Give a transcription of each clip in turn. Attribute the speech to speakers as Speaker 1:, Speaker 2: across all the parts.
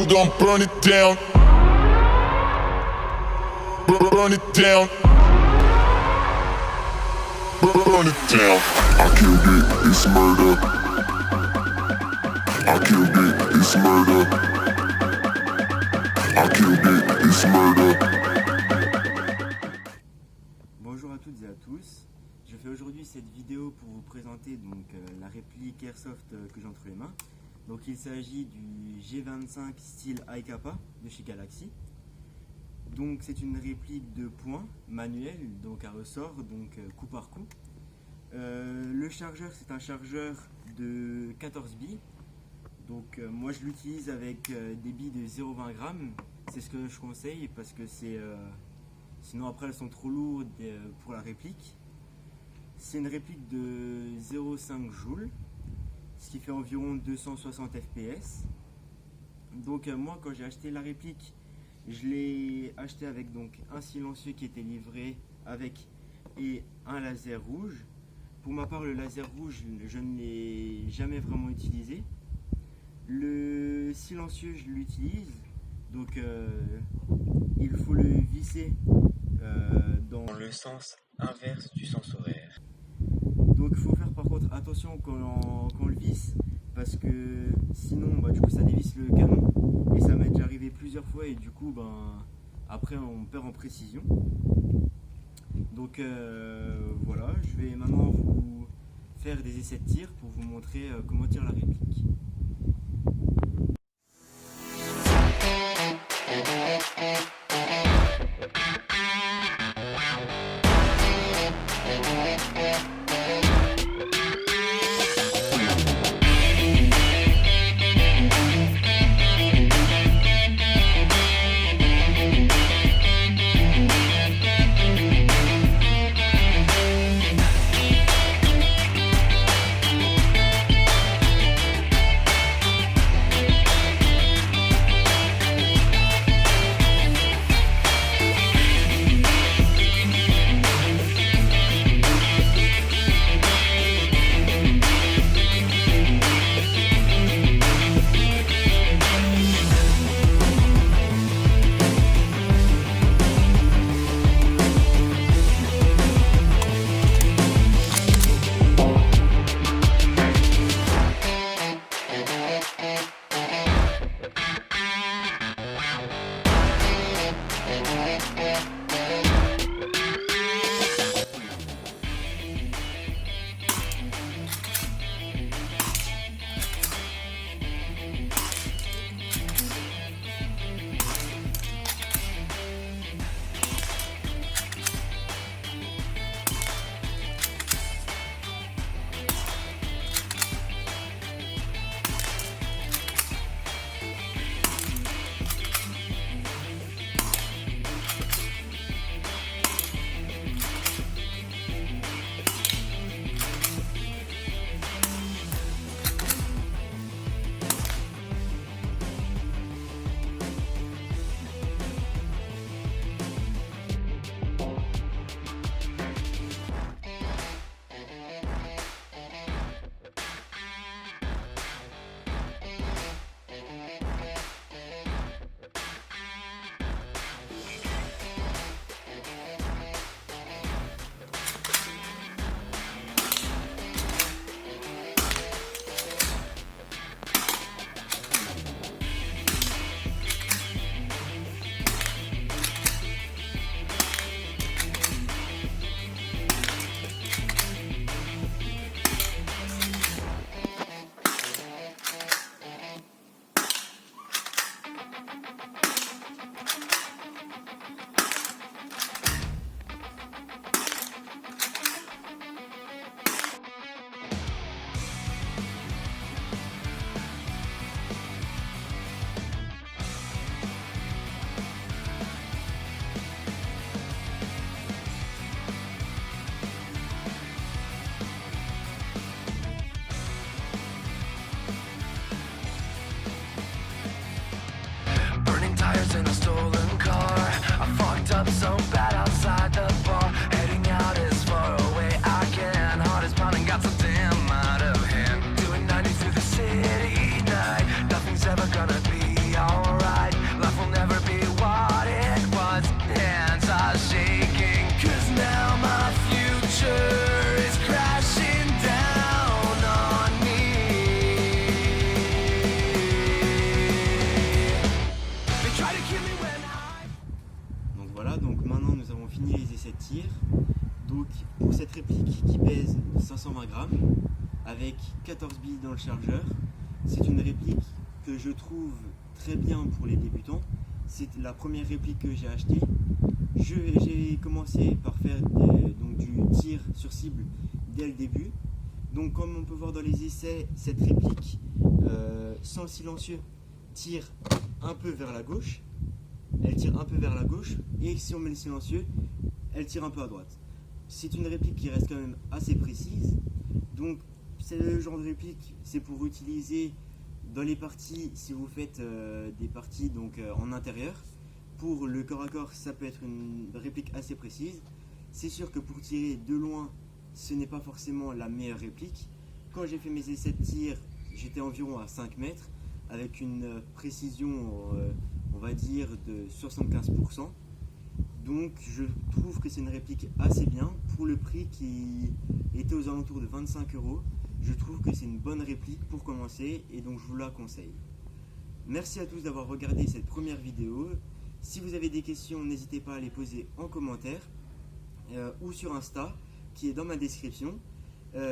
Speaker 1: gon' burn it down. Burn it down. Burn it down. I killed it, it's murder. I killed it, it's murder. I killed it, it's murder.
Speaker 2: Bonjour à toutes et à tous. Je fais aujourd'hui cette vidéo pour vous présenter la réplique Airsoft que j'ai entre les mains. Donc il s'agit du G25 style iKappa de chez Galaxy. Donc c'est une réplique de poing manuel, donc à ressort, donc coup par coup. Le chargeur, c'est un chargeur de 14 billes. Donc moi je l'utilise avec des billes de 0,20 g. C'est ce que je conseille parce que sinon après elles sont trop lourdes pour la réplique. C'est une réplique de 0,5 joules, ce qui fait environ 260 fps. Donc moi quand j'ai acheté la réplique, je l'ai acheté avec donc un silencieux qui était livré avec et un laser rouge. Pour ma part, le laser rouge, je ne l'ai jamais vraiment utilisé. Le silencieux, je l'utilise, donc il faut le visser dans le sens inverse du sens horaire. Donc il faut faire par contre attention quand on le visse, parce que sinon du coup ça dévisse le canon, et ça m'est déjà arrivé plusieurs fois, et du coup après on perd en précision. Donc voilà, je vais maintenant vous faire des essais de tir pour vous montrer comment tire la réplique.
Speaker 3: In a stolen car, I fucked up so bad outside the bar. Heading out as far away I can. Heart is pounding, got so damn out of hand. Doing 90 through the city night. Nothing's ever gonna be alright.
Speaker 2: simple, avec 14 billes dans le chargeur. C'est une réplique que je trouve très bien pour les débutants. C'est la première réplique que j'ai achetée. J'ai commencé par faire du tir sur cible dès le début. Donc comme on peut voir dans les essais, cette réplique sans silencieux tire un peu vers la gauche. Elle tire un peu vers la gauche, et si on met le silencieux, elle tire un peu à droite. C'est une réplique qui reste quand même assez précise. Donc c'est le genre de réplique, c'est pour utiliser dans les parties, si vous faites des parties en intérieur. Pour le corps à corps, ça peut être une réplique assez précise. C'est sûr que pour tirer de loin, ce n'est pas forcément la meilleure réplique. Quand j'ai fait mes essais de tir, j'étais environ à 5 mètres, avec une précision, on va dire, de 75%. Donc je trouve que c'est une réplique assez bien. Pour le prix qui était aux alentours de 25 €, je trouve que c'est une bonne réplique pour commencer, et donc je vous la conseille. Merci à tous d'avoir regardé cette première vidéo. Si vous avez des questions, n'hésitez pas à les poser en commentaire ou sur Insta, qui est dans ma description.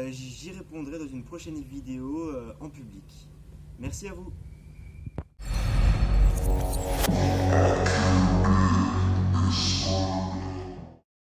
Speaker 2: J'y répondrai dans une prochaine vidéo en public. Merci à vous.